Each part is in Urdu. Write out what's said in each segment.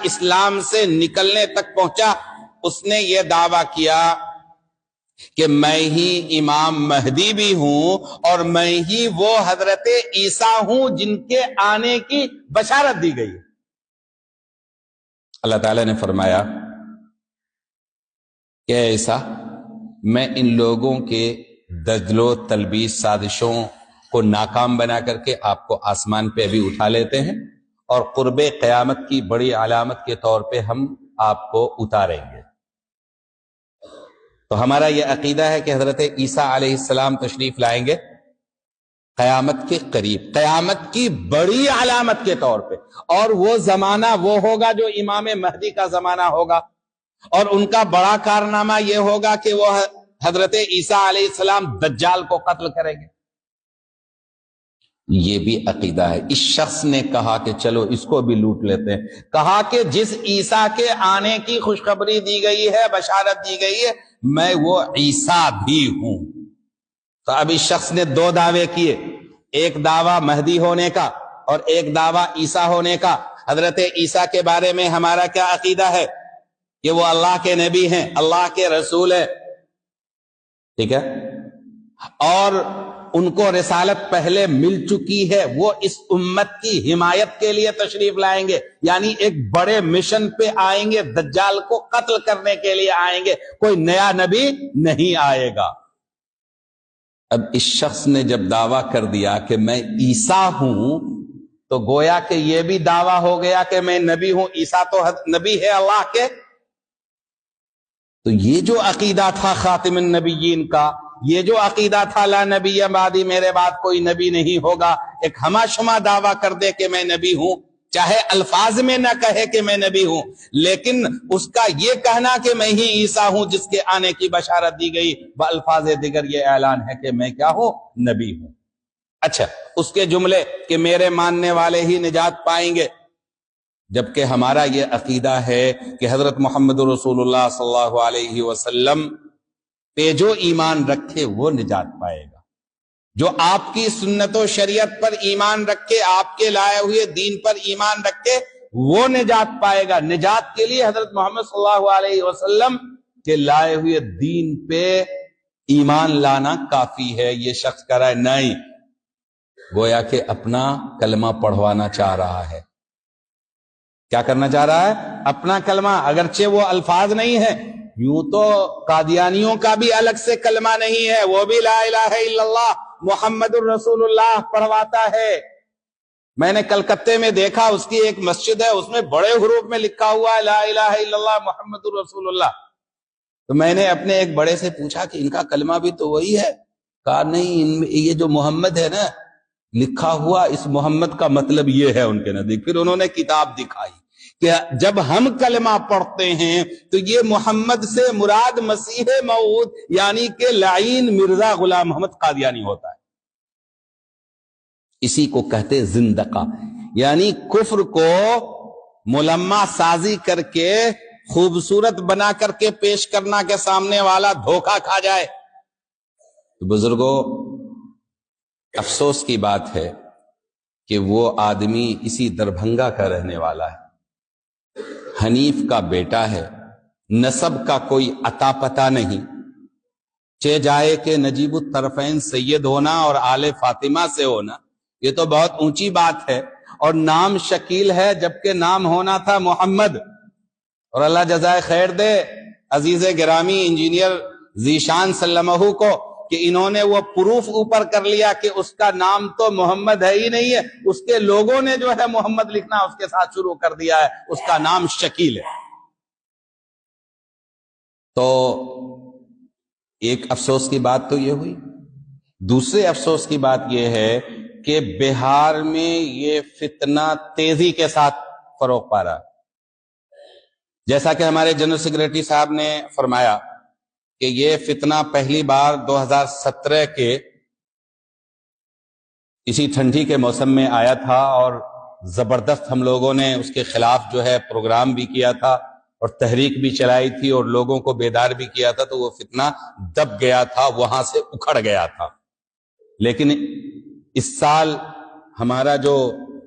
اسلام سے نکلنے تک پہنچا، اس نے یہ دعویٰ کیا کہ میں ہی امام مہدی بھی ہوں اور میں ہی وہ حضرت عیسیٰ ہوں جن کے آنے کی بشارت دی گئی۔ اللہ تعالیٰ نے فرمایا کہ اے عیسیٰ، میں ان لوگوں کے دجل و تلبیس سازشوں کو ناکام بنا کر کے آپ کو آسمان پہ ابھی اٹھا لیتے ہیں، اور قرب قیامت کی بڑی علامت کے طور پہ ہم آپ کو اتاریں گے۔ تو ہمارا یہ عقیدہ ہے کہ حضرت عیسیٰ علیہ السلام تشریف لائیں گے قیامت کے قریب، قیامت کی بڑی علامت کے طور پہ، اور وہ زمانہ وہ ہوگا جو امام مہدی کا زمانہ ہوگا، اور ان کا بڑا کارنامہ یہ ہوگا کہ وہ حضرت عیسیٰ علیہ السلام دجال کو قتل کریں گے۔ یہ بھی عقیدہ ہے۔ اس شخص نے کہا کہ چلو اس کو بھی لوٹ لیتے ہیں، کہا کہ جس عیسیٰ کے آنے کی خوشخبری دی گئی ہے، بشارت دی گئی ہے، میں وہ عیسیٰ بھی ہوں۔ تو اب اس شخص نے دو دعوے کیے، ایک دعویٰ مہدی ہونے کا اور ایک دعویٰ عیسیٰ ہونے کا۔ حضرت عیسیٰ کے بارے میں ہمارا کیا عقیدہ ہے کہ وہ اللہ کے نبی ہیں، اللہ کے رسول ہیں، ٹھیک ہے، اور ان کو رسالت پہلے مل چکی ہے، وہ اس امت کی حمایت کے لیے تشریف لائیں گے، یعنی ایک بڑے مشن پہ آئیں گے، دجال کو قتل کرنے کے لیے آئیں گے، کوئی نیا نبی نہیں آئے گا۔ اب اس شخص نے جب دعویٰ کر دیا کہ میں عیسیٰ ہوں، تو گویا کہ یہ بھی دعویٰ ہو گیا کہ میں نبی ہوں، عیسیٰ تو نبی ہے اللہ کے۔ تو یہ جو عقیدہ تھا خاتم النبیین کا، یہ جو عقیدہ تھا لا نبی بعدی، میرے بعد کوئی نبی نہیں ہوگا، ایک ہما شما دعویٰ کر دے کہ میں نبی ہوں، چاہے الفاظ میں نہ کہے کہ میں نبی ہوں، لیکن اس کا یہ کہنا کہ میں ہی عیسیٰ ہوں جس کے آنے کی بشارت دی گئی، بالفاظ دیگر یہ اعلان ہے کہ میں کیا ہوں، نبی ہوں۔ اچھا، اس کے جملے کہ میرے ماننے والے ہی نجات پائیں گے، جبکہ ہمارا یہ عقیدہ ہے کہ حضرت محمد رسول اللہ صلی اللہ علیہ وسلم پہ جو ایمان رکھے وہ نجات پائے گا، جو آپ کی سنت و شریعت پر ایمان رکھے، آپ کے لائے ہوئے دین پر ایمان رکھے، وہ نجات پائے گا۔ نجات کے لیے حضرت محمد صلی اللہ علیہ وسلم کے لائے ہوئے دین پہ ایمان لانا کافی ہے۔ یہ شخص کہہ رہا ہے نہیں، گویا کہ اپنا کلمہ پڑھوانا چاہ رہا ہے۔ کیا کرنا چاہ رہا ہے؟ اپنا کلمہ، اگرچہ وہ الفاظ نہیں ہے، یوں تو قادیانیوں کا بھی الگ سے کلمہ نہیں ہے، وہ بھی لا الہ الا اللہ محمد الرسول اللہ پڑھواتا ہے۔ میں نے کلکتے میں دیکھا، اس کی ایک مسجد ہے، اس میں بڑے حروف میں لکھا ہوا ہے لا الہ الا اللہ محمد الرسول اللہ۔ تو میں نے اپنے ایک بڑے سے پوچھا کہ ان کا کلمہ بھی تو وہی ہے؟ کہا نہیں، یہ جو محمد ہے نا لکھا ہوا، اس محمد کا مطلب یہ ہے ان کے نزدیک۔ پھر انہوں نے کتاب دکھائی کہ جب ہم کلمہ پڑھتے ہیں تو یہ محمد سے مراد مسیح موعود یعنی کہ لعین مرزا غلام محمد قادیانی ہوتا ہے۔ اسی کو کہتے زندقہ، یعنی کفر کو ملمع سازی کر کے خوبصورت بنا کر کے پیش کرنا کہ سامنے والا دھوکہ کھا جائے۔ تو بزرگوں، افسوس کی بات ہے کہ وہ آدمی اسی دربھنگا کا رہنے والا ہے، حنیف کا بیٹا ہے، نسب کا کوئی عطا پتہ نہیں، چہ جائے کہ نجیب الطرفین سید ہونا اور آل فاطمہ سے ہونا یہ تو بہت اونچی بات ہے، اور نام شکیل ہے جبکہ نام ہونا تھا محمد۔ اور اللہ جزائے خیر دے عزیز گرامی انجینئر ذیشان سلمہ کو کہ انہوں نے وہ پروف اوپر کر لیا کہ اس کا نام تو محمد ہے ہی نہیں ہے، اس کے لوگوں نے جو ہے محمد لکھنا اس کے ساتھ شروع کر دیا ہے، اس کا نام شکیل ہے۔ تو ایک افسوس کی بات تو یہ ہوئی، دوسرے افسوس کی بات یہ ہے کہ بہار میں یہ فتنہ تیزی کے ساتھ فروغ پا رہا، جیسا کہ ہمارے جنرل سیکریٹری صاحب نے فرمایا کہ یہ فتنہ پہلی بار 2017 کے اسی ٹھنڈی کے موسم میں آیا تھا، اور زبردست ہم لوگوں نے اس کے خلاف جو ہے پروگرام بھی کیا تھا اور تحریک بھی چلائی تھی اور لوگوں کو بیدار بھی کیا تھا، تو وہ فتنہ دب گیا تھا، وہاں سے اکھڑ گیا تھا۔ لیکن اس سال ہمارا جو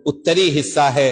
اتری حصہ ہے